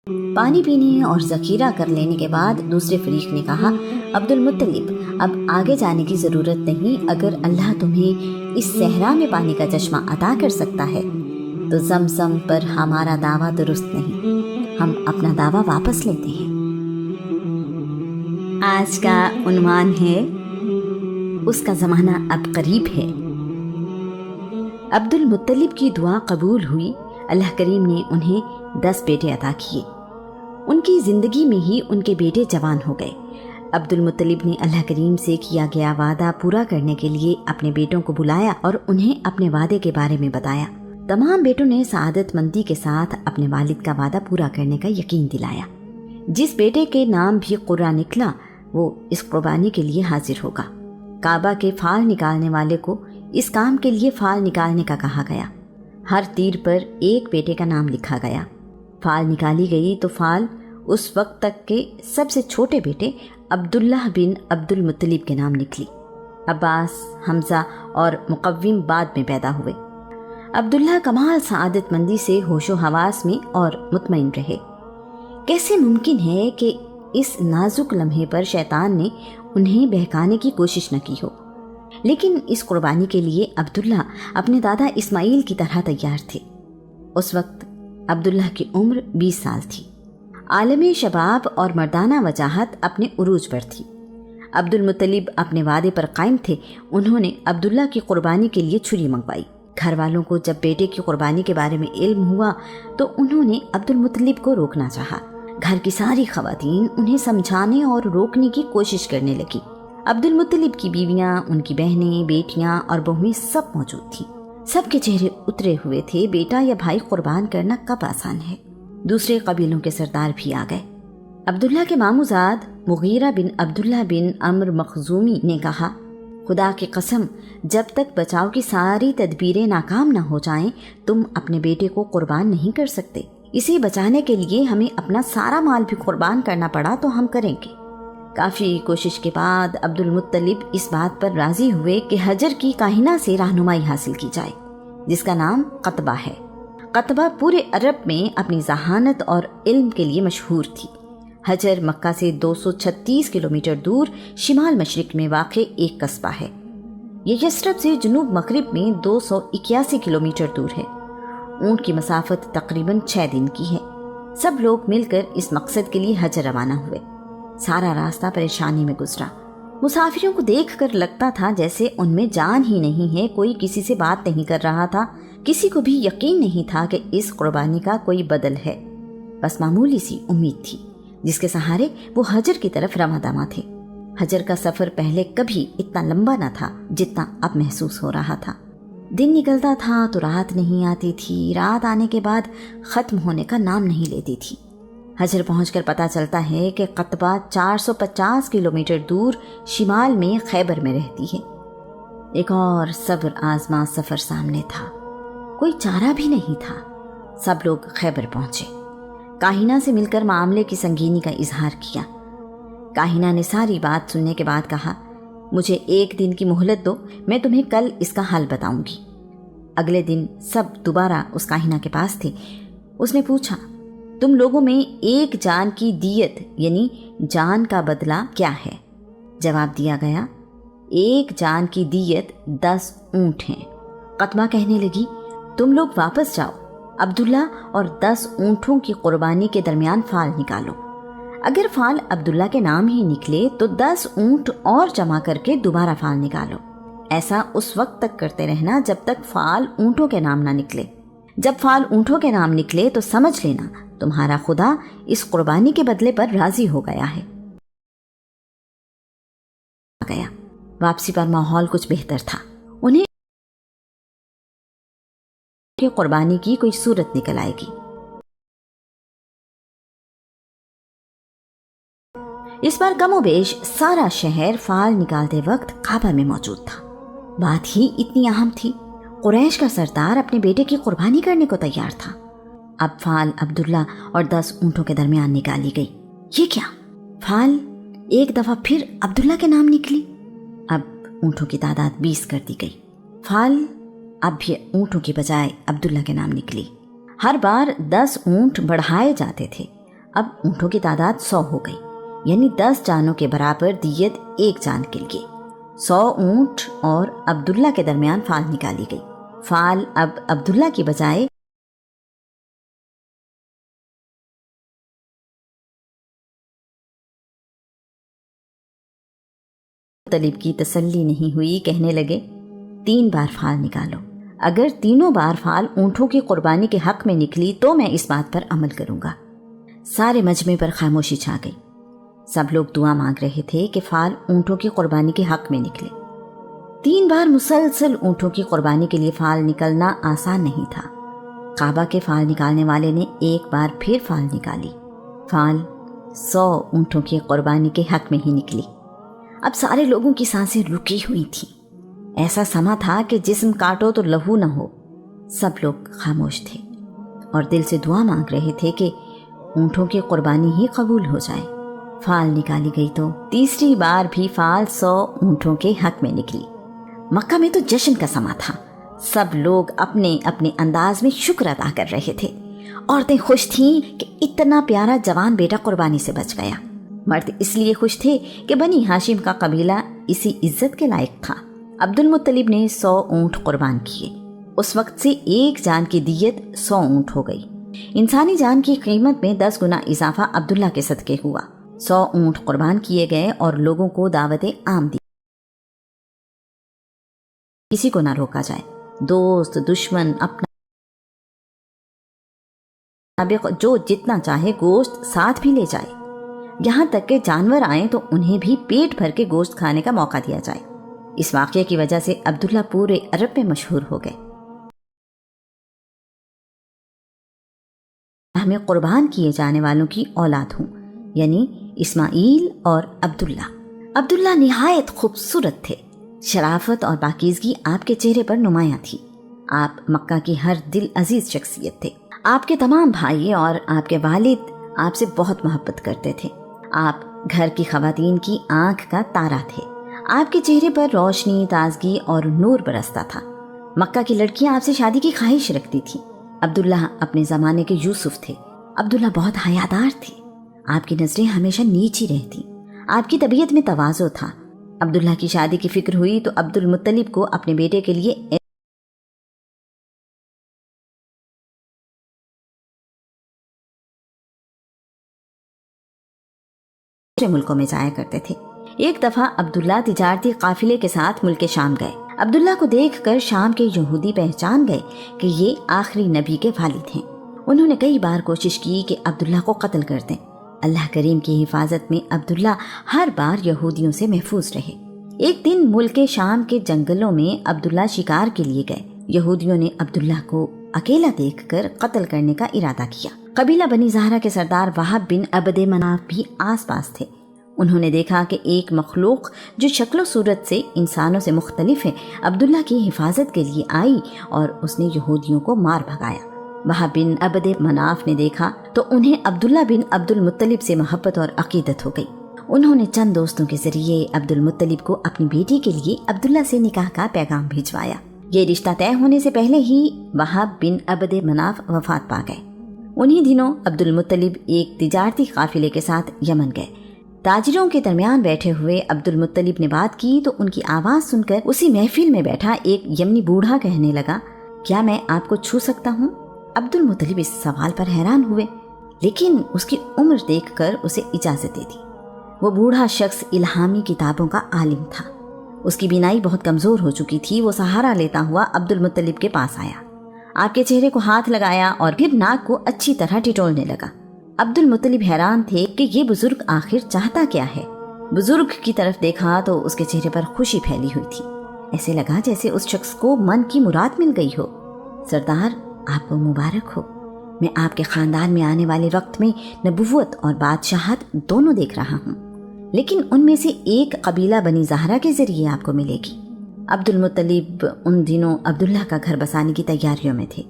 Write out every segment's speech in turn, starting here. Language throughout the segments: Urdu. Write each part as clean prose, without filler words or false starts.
پانی پینے اور ذخیرہ کر لینے کے بعد دوسرے فریق نے کہا، عبد المطلب، اب آگے جانے کی ضرورت نہیں، اگر اللہ تمہیں اس صحرا میں پانی کا چشمہ عطا کر سکتا ہے تو زمزم پر ہمارا دعویٰ درست نہیں، ہم اپنا دعویٰ واپس لیتے ہیں۔ آج کا عنوان ہے اس کا زمانہ اب قریب ہے۔ عبد المطلب کی دعا قبول ہوئی، اللہ کریم نے انہیں 10 بیٹے عطا کیے۔ ان کی زندگی میں ہی ان کے بیٹے جوان ہو گئے۔ عبد المطلب نے اللہ کریم سے کیا گیا وعدہ پورا کرنے کے لیے اپنے بیٹوں کو بلایا اور انہیں اپنے وعدے کے بارے میں بتایا۔ تمام بیٹوں نے سعادت مندی کے ساتھ اپنے والد کا وعدہ پورا کرنے کا یقین دلایا۔ جس بیٹے کے نام بھی قرہ نکلا وہ اس قربانی کے لیے حاضر ہوگا۔ کعبہ کے فال نکالنے والے کو اس کام کے لیے فال نکالنے کا کہا گیا۔ ہر تیر پر ایک بیٹے کا نام لکھا گیا۔ فال نکالی گئی تو فال اس وقت تک کے سب سے چھوٹے بیٹے عبداللہ بن عبد المطلب کے نام نکلی۔ عباس، حمزہ اور مقوم بعد میں پیدا ہوئے۔ عبداللہ کمال سعادت مندی سے ہوش و حواس میں اور مطمئن رہے۔ کیسے ممکن ہے کہ اس نازک لمحے پر شیطان نے انہیں بہکانے کی کوشش نہ کی ہو؟ لیکن اس قربانی کے لیے عبداللہ اپنے دادا اسماعیل کی طرح تیار تھے۔ اس وقت عبداللہ کی عمر 20 سال تھی۔ عالم شباب اور مردانہ وجاہت اپنے عروج پر تھی۔ عبد المطلب اپنے وعدے پر قائم تھے۔ انہوں نے عبداللہ کی قربانی کے لیے چھری منگوائی۔ گھر والوں کو جب بیٹے کی قربانی کے بارے میں علم ہوا تو انہوں نے عبد المطلب کو روکنا چاہا۔ گھر کی ساری خواتین انہیں سمجھانے اور روکنے کی کوشش کرنے لگی۔ عبد المطلب کی بیویاں، ان کی بہنیں، بیٹیاں اور بہویں سب موجود تھیں۔ سب کے چہرے اترے ہوئے تھے۔ بیٹا یا بھائی قربان کرنا کب آسان ہے؟ دوسرے قبیلوں کے سردار بھی آ گئے۔ عبداللہ کے ماموزاد مغیرہ بن عبداللہ بن عمرو مخزومی نے کہا، خدا کی قسم، جب تک بچاؤ کی ساری تدبیریں ناکام نہ ہو جائیں تم اپنے بیٹے کو قربان نہیں کر سکتے۔ اسے بچانے کے لیے ہمیں اپنا سارا مال بھی قربان کرنا پڑا تو ہم کریں گے۔ کافی کوشش کے بعد عبد المطلب اس بات پر راضی ہوئے کہ حجر کی کاہنہ سے رہنمائی حاصل کی جائے، جس کا نام قطبہ ہے۔ قطبہ پورے عرب میں اپنی ذہانت اور علم کے لیے مشہور تھی۔ حجر مکہ سے 236 کلومیٹر دور شمال مشرق میں واقع ایک قصبہ ہے۔ یہ یثرب سے جنوب مغرب میں 281 کلومیٹر دور ہے۔ اونٹ کی مسافت تقریباً 6 دن کی ہے۔ سب لوگ مل کر اس مقصد کے لیے حجر روانہ ہوئے۔ سارا راستہ پریشانی میں گزرا۔ مسافروں کو دیکھ کر لگتا تھا جیسے ان میں جان ہی نہیں ہے، کوئی کسی سے بات نہیں کر رہا تھا، کسی کو بھی یقین نہیں تھا کہ اس قربانی کا کوئی بدل ہے۔ بس معمولی سی امید تھی جس کے سہارے وہ حجر کی طرف رواں دواں تھے۔ حجر کا سفر پہلے کبھی اتنا لمبا نہ تھا جتنا اب محسوس ہو رہا تھا۔ دن نکلتا تھا تو رات نہیں آتی تھی، رات آنے کے بعد ختم ہونے کا نام نہیں لیتی تھی۔ حجر پہنچ کر پتہ چلتا ہے کہ قطبہ 450 کلومیٹر دور شمال میں خیبر میں رہتی ہے۔ ایک اور صبر آزما سفر سامنے تھا۔ کوئی چارہ بھی نہیں تھا۔ سب لوگ خیبر پہنچے۔ کاہنہ سے مل کر معاملے کی سنگینی کا اظہار کیا۔ کاہنہ نے ساری بات سننے کے بعد کہا، مجھے 1 دن کی مہلت دو، میں تمہیں کل اس کا حل بتاؤں گی۔ اگلے دن سب دوبارہ اس کاہنہ کے پاس تھے۔ اس نے پوچھا، تم لوگوں میں ایک جان کی دیت یعنی جان کا بدلہ کیا ہے؟ جواب دیا گیا، 1 جان کی دیت 10 اونٹ ہیں۔ قطبہ کہنے لگی، تم لوگ واپس جاؤ، عبداللہ اور 10 اونٹوں کی قربانی کے درمیان فال نکالو۔ اگر فال عبداللہ کے نام ہی نکلے تو 10 اونٹ اور جمع کر کے دوبارہ فال نکالو۔ ایسا اس وقت تک کرتے رہنا جب تک فال اونٹوں کے نام نہ نکلے۔ جب فال اونٹوں کے نام نکلے تو سمجھ لینا تمہارا خدا اس قربانی کے بدلے پر راضی ہو گیا ہے۔ واپسی پر ماحول کچھ بہتر تھا۔ انہیں قربانی کی کوئی صورت نکل آئے گی۔ اس بار کم و بیش سارا شہر فال نکالتے وقت کعبہ میں موجود تھا۔ بات ہی اتنی اہم تھی۔ قریش کا سردار اپنے بیٹے کی قربانی کرنے کو تیار تھا۔ اب فال عبداللہ اور 10 اونٹوں کے درمیان نکالی گئی۔ یہ کیا؟ فال ایک دفعہ پھر عبداللہ کے نام نکلی۔ اب اونٹوں کی تعداد 20 کر دی گئی۔ فال اب بھی اونٹوں کی بجائے عبداللہ کے نام نکلی۔ ہر بار 10 اونٹ بڑھائے جاتے تھے۔ اب اونٹوں کی تعداد 100 ہو گئی، یعنی 10 جانوں کے برابر دیت ایک جان کے لیے۔ 100 اونٹ اور عبداللہ کے درمیان فال نکالی گئی۔ فال اب عبداللہ کی بجائے مطلب کی تسلی نہیں ہوئی، کہنے لگے 3 بار فال نکالو، اگر تینوں بار فال اونٹوں کی قربانی کے حق میں نکلی تو میں اس بات پر عمل کروں گا۔ سارے مجمع پر خاموشی چھا گئی۔ سب لوگ دعا مانگ رہے تھے کہ فال اونٹوں کی قربانی کے حق میں نکلے۔ 3 بار مسلسل اونٹوں کی قربانی کے لیے فال نکلنا آسان نہیں تھا۔ کعبہ کے فال نکالنے والے نے ایک بار پھر فال نکالی۔ فال 100 اونٹوں کی قربانی کے حق میں ہی نکلی۔ اب سارے لوگوں کی سانسیں رکی ہوئی تھیں۔ ایسا سما تھا کہ جسم کاٹو تو لہو نہ ہو۔ سب لوگ خاموش تھے اور دل سے دعا مانگ رہے تھے کہ اونٹوں کی قربانی ہی قبول ہو جائے۔ فال نکالی گئی تو تیسری بار بھی فال 100 اونٹوں کے حق میں نکلی۔ مکہ میں تو جشن کا سما تھا۔ سب لوگ اپنے اپنے انداز میں شکر ادا کر رہے تھے۔ عورتیں خوش تھیں کہ اتنا پیارا جوان بیٹا قربانی سے بچ گیا۔ مرد اس لیے خوش تھے کہ بنی ہاشم کا قبیلہ اسی عزت کے لائق تھا۔ عبد المطلب نے 100 اونٹ قربان کیے۔ اس وقت سے ایک جان کی دیت 100 اونٹ ہو گئی۔ انسانی جان کی قیمت میں 10 گنا اضافہ عبداللہ کے صدقے ہوا۔ 100 اونٹ قربان کیے گئے اور لوگوں کو دعوت عام دی۔ کسی کو نہ روکا جائے، دوست دشمن اپنا جو جتنا چاہے گوشت ساتھ بھی لے جائے، یہاں تک کہ جانور آئیں تو انہیں بھی پیٹ بھر کے گوشت کھانے کا موقع دیا جائے۔ اس واقعے کی وجہ سے عبداللہ پورے عرب میں مشہور ہو گئے۔ ہمیں قربان کیے جانے والوں کی اولاد ہوں، یعنی اسماعیل اور عبداللہ۔ عبداللہ نہایت خوبصورت تھے۔ شرافت اور پاکیزگی آپ کے چہرے پر نمایاں تھی۔ آپ مکہ کی ہر دل عزیز شخصیت تھے۔ آپ کے تمام بھائی اور آپ کے والد آپ سے بہت محبت کرتے تھے۔ آپ گھر کی خواتین کی آنکھ کا تارا تھے۔ آپ کے چہرے پر روشنی، تازگی اور نور برستا تھا۔ مکہ کی لڑکیاں آپ سے شادی کی خواہش رکھتی تھیں۔ عبداللہ اپنے زمانے کے یوسف تھے۔ عبداللہ بہت حیادار تھے۔ آپ کی نظریں ہمیشہ نیچی رہتی۔ آپ کی طبیعت میں تواضع تھا۔ عبداللہ کی شادی کی فکر ہوئی تو عبد المطلب کو اپنے بیٹے کے لیے ملکوں میں جایا کرتے تھے۔ ایک دفعہ عبداللہ تجارتی قافلے کے ساتھ ملک شام گئے۔ عبداللہ کو دیکھ کر شام کے یہودی پہچان گئے کہ یہ آخری نبی کے والد ہیں۔ انہوں نے کئی بار کوشش کی کہ عبداللہ کو قتل کر دیں۔ اللہ کریم کی حفاظت میں عبداللہ ہر بار یہودیوں سے محفوظ رہے۔ ایک دن ملک شام کے جنگلوں میں عبداللہ شکار کے لیے گئے۔ یہودیوں نے عبداللہ کو اکیلا دیکھ کر قتل کرنے کا ارادہ کیا۔ قبیلہ بنی زہرہ کے سردار وہب بن عبد مناف بھی آس پاس تھے۔ انہوں نے دیکھا کہ ایک مخلوق جو شکل و صورت سے انسانوں سے مختلف ہے عبداللہ کی حفاظت کے لیے آئی اور اس نے یہودیوں کو مار بھگایا۔ وہب بن عبد مناف نے دیکھا تو انہیں عبداللہ بن عبد المطلب سے محبت اور عقیدت ہو گئی۔ انہوں نے چند دوستوں کے ذریعے عبد المطلب کو اپنی بیٹی کے لیے عبداللہ سے نکاح کا پیغام بھجوایا۔ یہ رشتہ طے ہونے سے پہلے ہی وہب بن عبد مناف وفات پا گئے۔ انہی دنوں عبد المطلب ایک تجارتی قافلے کے ساتھ یمن گئے۔ تاجروں کے درمیان بیٹھے ہوئے عبد المطلب نے بات کی تو ان کی آواز سن کر اسی محفل میں بیٹھا ایک یمنی بوڑھا کہنے لگا، کیا میں آپ کو چھو سکتا ہوں؟ عبد المطلب اس سوال پر حیران ہوئے، لیکن اس کی عمر دیکھ کر اسے اجازت دے دی۔ وہ بوڑھا شخص الہامی کتابوں کا عالم تھا۔ اس کی بینائی بہت کمزور ہو چکی تھی۔ وہ سہارا لیتا ہوا عبد المطلب کے پاس آیا، آپ کے چہرے کو ہاتھ لگایا اور پھر ناک کو اچھی طرح ٹٹولنے لگا۔ عبد المطلب حیران تھے کہ یہ بزرگ آخر چاہتا کیا ہے۔ بزرگ کی طرف دیکھا تو اس کے چہرے پر خوشی پھیلی ہوئی تھی۔ ایسے لگا جیسے اس شخص کو من کی مراد مل گئی ہو۔ سردار، آپ کو مبارک ہو۔ میں آپ کے خاندان میں آنے والے وقت میں نبوت اور بادشاہت دونوں دیکھ رہا ہوں، لیکن ان میں سے ایک قبیلہ بنی زہرہ کے ذریعے آپ کو ملے گی۔ عبد المطلب ان دنوں عبداللہ کا گھر بسانے کی تیاریوں میں تھے۔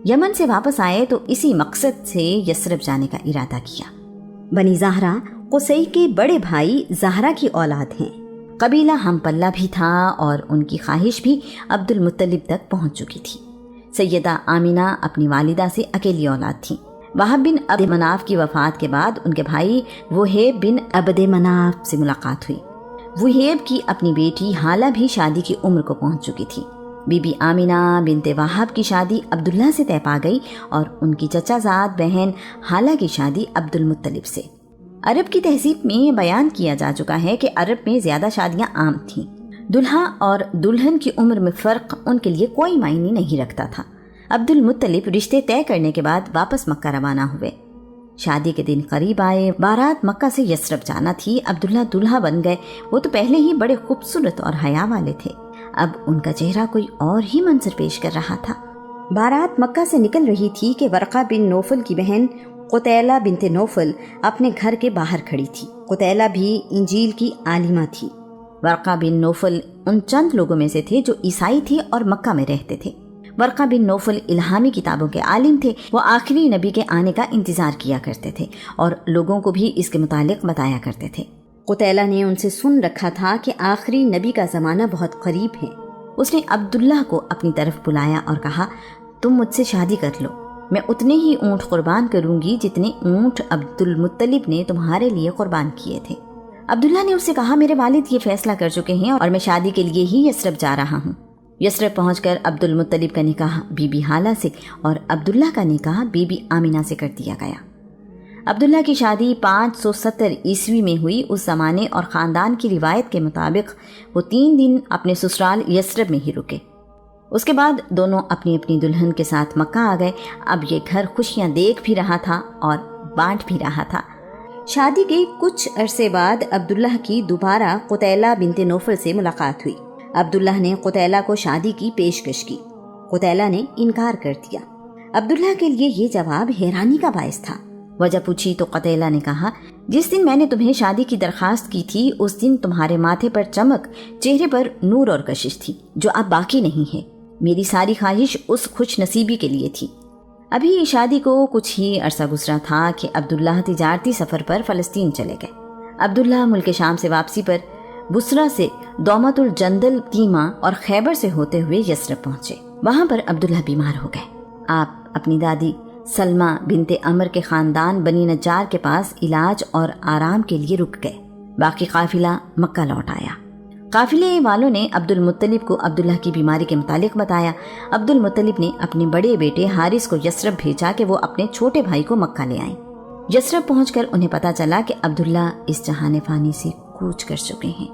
یمن سے واپس آئے تو اسی مقصد سے یثرب جانے کا ارادہ کیا۔ بنی زہرہ قصی کے بڑے بھائی زہرہ کی اولاد ہیں۔ قبیلہ ہم پلہ بھی تھا اور ان کی خواہش بھی عبد المطلب تک پہنچ چکی تھی۔ سیدہ آمینہ اپنی والدہ سے اکیلی اولاد تھیں۔ وہب بن عبد مناف کی وفات کے بعد ان کے بھائی وہیب بن عبد مناف سے ملاقات ہوئی۔ وہیب کی اپنی بیٹی حالہ بھی شادی کی عمر کو پہنچ چکی تھی۔ بی بی آمینہ بنت وہب کی شادی عبداللہ سے طے پا گئی اور ان کی چچا زاد بہن حالہ کی شادی عبد المطلب سے۔ عرب کی تہذیب میں یہ بیان کیا جا چکا ہے کہ عرب میں زیادہ شادیاں عام تھیں۔ دلہا اور دلہن کی عمر میں فرق ان کے لیے کوئی معنی نہیں رکھتا تھا۔ عبد المطلب رشتے طے کرنے کے بعد واپس مکہ روانہ ہوئے۔ شادی کے دن قریب آئے، بارات مکہ سے یثرب جانا تھی۔ عبداللہ دلہا بن گئے۔ وہ تو پہلے ہی بڑے خوبصورت اور حیا والے تھے، اب ان کا چہرہ کوئی اور ہی منظر پیش کر رہا تھا۔ بارات مکہ سے نکل رہی تھی کہ ورقہ بن نوفل کی بہن قتیلہ بنت نوفل اپنے گھر کے باہر کھڑی تھی۔ قتیلہ بھی انجیل کی عالمہ تھی۔ ورقہ بن نوفل ان چند لوگوں میں سے تھے جو عیسائی تھے اور مکہ میں رہتے تھے۔ ورقہ بن نوفل الہامی کتابوں کے عالم تھے۔ وہ آخری نبی کے آنے کا انتظار کیا کرتے تھے اور لوگوں کو بھی اس کے متعلق بتایا کرتے تھے۔ قتیلہ نے ان سے سن رکھا تھا کہ آخری نبی کا زمانہ بہت قریب ہے۔ اس نے عبداللہ کو اپنی طرف بلایا اور کہا، تم مجھ سے شادی کر لو، میں اتنے ہی اونٹ قربان کروں گی جتنے اونٹ عبد المطلب نے تمہارے لیے قربان کیے تھے۔ عبداللہ نے اس سے کہا، میرے والد یہ فیصلہ کر چکے ہیں اور میں شادی کے لیے ہی یثرب جا رہا ہوں۔ یثرب پہنچ کر عبد المطلب کا نکاح بی بی حالہ سے اور عبداللہ کا نکاح بی بی آمینہ سے کر دیا گیا۔ عبداللہ کی شادی 570 عیسوی میں ہوئی۔ اس زمانے اور خاندان کی روایت کے مطابق وہ 3 دن اپنے سسرال یثرب میں ہی رکے۔ اس کے بعد دونوں اپنی اپنی دلہن کے ساتھ مکہ آ گئے۔ اب یہ گھر خوشیاں دیکھ بھی رہا تھا اور بانٹ بھی رہا تھا۔ شادی کے کچھ عرصے بعد عبداللہ کی دوبارہ قتیلہ بنت نوفل سے ملاقات ہوئی۔ عبداللہ نے قتیلہ کو شادی کی پیشکش کی۔ قتیلہ نے انکار کر دیا۔ عبداللہ کے لیے یہ جواب حیرانی کا باعث تھا۔ وجہ پوچھی تو قتیلہ نے کہا، جس دن میں نے تمہیں شادی کی درخواست کی تھی اس دن تمہارے ماتھے پر چمک، چہرے پر نور اور کشش تھی جو اب باقی نہیں ہے۔ میری ساری خواہش اس خوش نصیبی کے لیے تھی۔ ابھی شادی کو کچھ ہی عرصہ گزرا تھا کہ عبداللہ تجارتی سفر پر فلسطین چلے گئے۔ عبداللہ ملک شام سے واپسی پر بصرہ سے دومت الجندل تیمہ اور خیبر سے ہوتے ہوئے یثرب پہنچے۔ وہاں پر عبداللہ بیمار ہو گئے۔ آپ اپنی دادی سلمہ بنت عمر کے خاندان بنی نجار کے پاس علاج اور آرام کے لیے رک گئے۔ باقی قافلہ مکہ لوٹ آیا۔ قافلے والوں نے عبد المطلب کو عبداللہ کی بیماری کے متعلق بتایا۔ عبد المطلب نے اپنے بڑے بیٹے حارث کو یثرب بھیجا کہ وہ اپنے چھوٹے بھائی کو مکہ لے آئیں۔ یثرب پہنچ کر انہیں پتہ چلا کہ عبداللہ اس جہان فانی سے کوچ کر چکے ہیں۔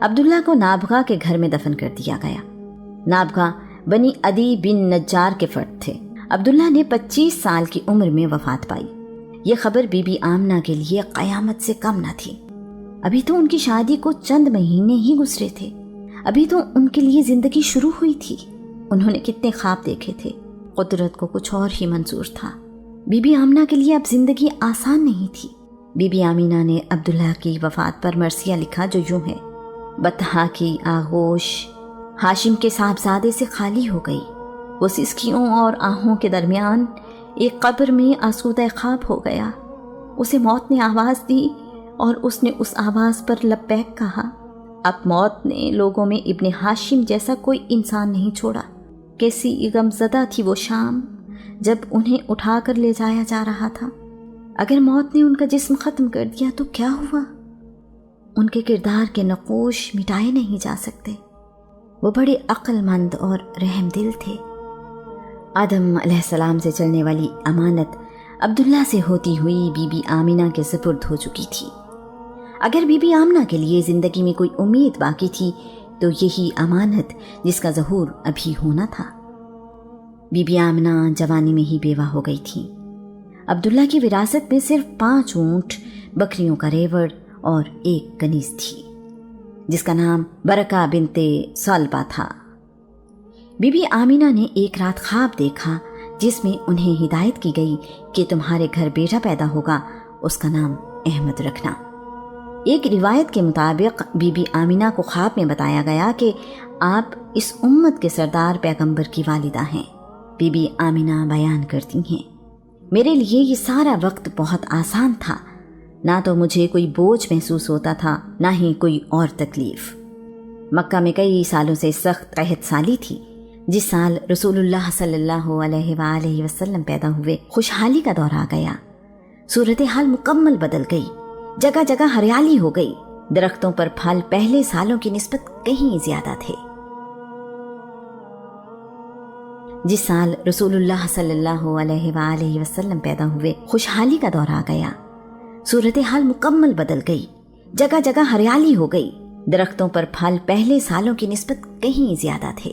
عبداللہ کو نابغہ کے گھر میں دفن کر دیا گیا۔ نابغہ بنی عدی بن نجار کے فرد تھے۔ عبداللہ نے 25 سال کی عمر میں وفات پائی۔ یہ خبر بی بی آمنہ کے لیے قیامت سے کم نہ تھی۔ ابھی تو ان کی شادی کو چند مہینے ہی گزرے تھے۔ ابھی تو ان کے لیے زندگی شروع ہوئی تھی۔ انہوں نے کتنے خواب دیکھے تھے۔ قدرت کو کچھ اور ہی منظور تھا۔ بی بی آمنہ کے لیے اب زندگی آسان نہیں تھی۔ بی بی آمینہ نے عبداللہ کی وفات پر مرثیہ لکھا جو یوں ہے، بطحا کی آغوش ہاشم کے صاحبزادے سے خالی ہو گئی۔ وہ سسکیوں اور آہوں کے درمیان ایک قبر میں آسودہ خواب ہو گیا۔ اسے موت نے آواز دی اور اس نے اس آواز پر لبیک کہا۔ اب موت نے لوگوں میں ابن ہاشم جیسا کوئی انسان نہیں چھوڑا۔ کیسی غمزدہ تھی وہ شام جب انہیں اٹھا کر لے جایا جا رہا تھا۔ اگر موت نے ان کا جسم ختم کر دیا تو کیا ہوا؟ ان کے کردار کے نقوش مٹائے نہیں جا سکتے۔ وہ بڑے عقل مند اور رحم دل تھے۔ آدم علیہ السلام سے چلنے والی امانت عبداللہ سے ہوتی ہوئی بی بی آمینہ کے سپرد ہو چکی تھی۔ اگر بی بی آمنہ کے لیے زندگی میں کوئی امید باقی تھی تو یہی امانت جس کا ظہور ابھی ہونا تھا۔ بی بی آمنہ جوانی میں ہی بیوہ ہو گئی تھی۔ عبداللہ کی وراثت میں صرف 5 اونٹ، بکریوں کا ریوڑ اور 1 کنیز تھی جس کا نام برکہ بنت صلبہ تھا۔ بی بی آمینہ نے ایک رات خواب دیکھا جس میں انہیں ہدایت کی گئی کہ تمہارے گھر بیٹا پیدا ہوگا، اس کا نام احمد رکھنا۔ ایک روایت کے مطابق بی بی آمینہ کو خواب میں بتایا گیا کہ آپ اس امت کے سردار پیغمبر کی والدہ ہیں۔ بی بی آمینہ بیان کرتی ہیں، میرے لیے یہ سارا وقت بہت آسان تھا، نہ تو مجھے کوئی بوجھ محسوس ہوتا تھا نہ ہی کوئی اور تکلیف۔ مکہ میں کئی سالوں سے سخت قحط سالی تھی۔ جس سال رسول اللہ صلی اللہ علیہ وآلہ وسلم پیدا ہوئے خوشحالی کا دور آ گیا۔ صورتحال مکمل بدل گئی، جگہ جگہ ہریالی ہو گئی، درختوں پر پھل پہلے سالوں کی نسبت کہیں زیادہ تھے۔ جس سال رسول اللہ صلی اللہ علیہ وآلہ وسلم پیدا ہوئے خوشحالی کا دور آ گیا، صورتحال مکمل بدل گئی، جگہ جگہ ہریالی ہو گئی، درختوں پر پھل پہلے سالوں کی نسبت کہیں زیادہ تھے۔